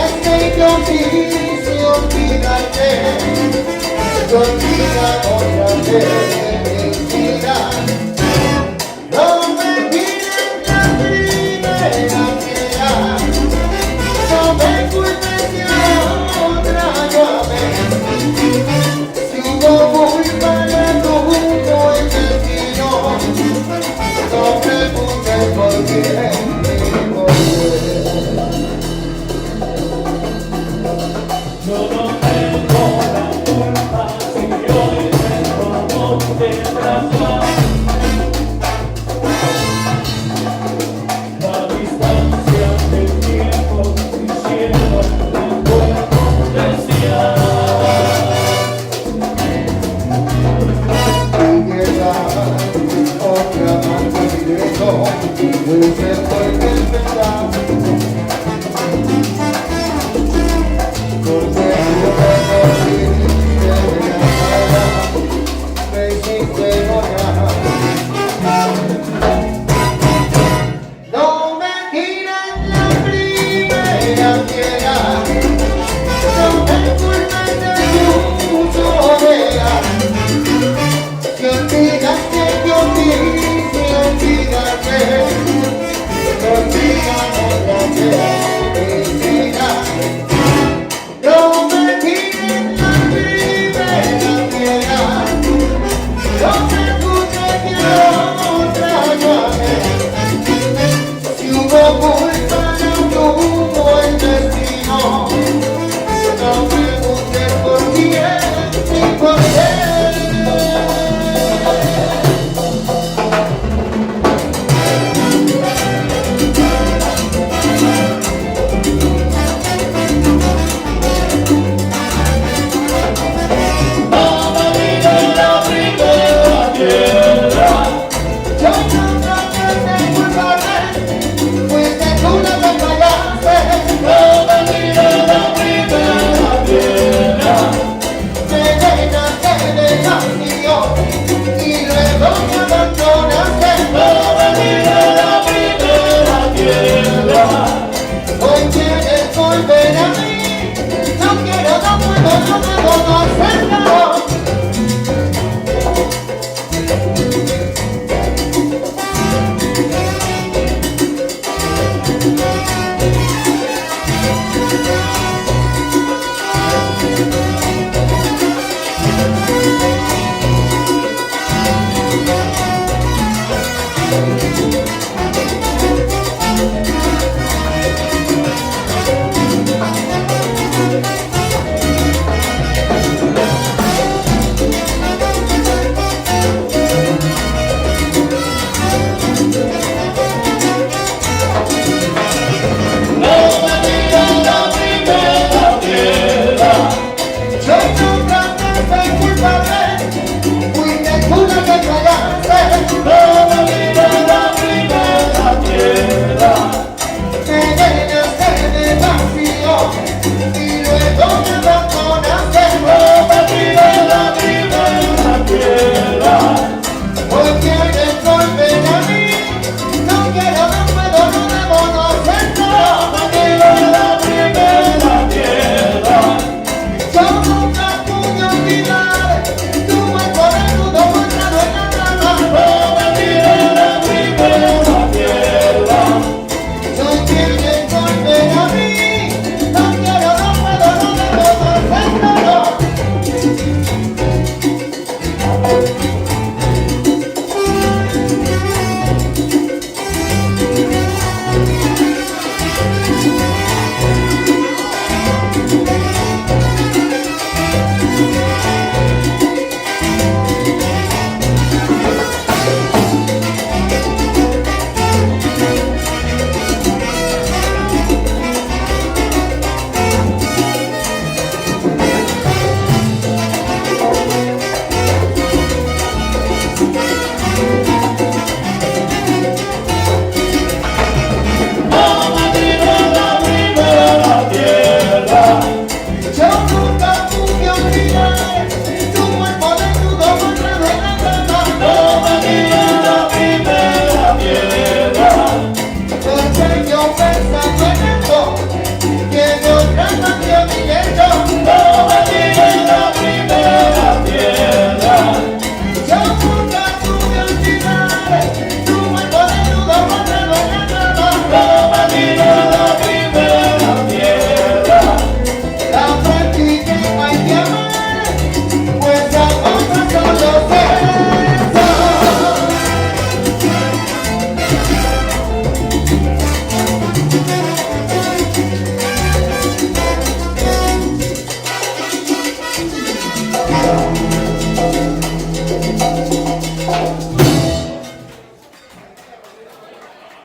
olvidaste, yo quise olvidarte, te olvidas otra vez, mentira. No me mires la primera piedra, no me culpes de otra llave. Si hubo culpa de tu el destino, no preguntes por qué ni por qué. Yo no tengo la culpa si hoy tengo amor detrás. La distancia del tiempo diciendo el cuerpo decía. Otra más directo, dulce porque es verdad. Porque yo me morí de la cara, me hiciste llorar. No me tiras la primera piedra, no me culpes de tu soledad. Que olvidaste, yo quise olvidarte, te olvidamos otra vez, mentira. No me tires la primera piedra, no me escuches que otra llave. Si hubo culpa, no tuvo el destino, no preguntes por quién ni por qué. Y luego me abandonaste. No me mires la primera piedra. Hoy quieres volver a mí. No quiero, no puedo, no puedo, no sé.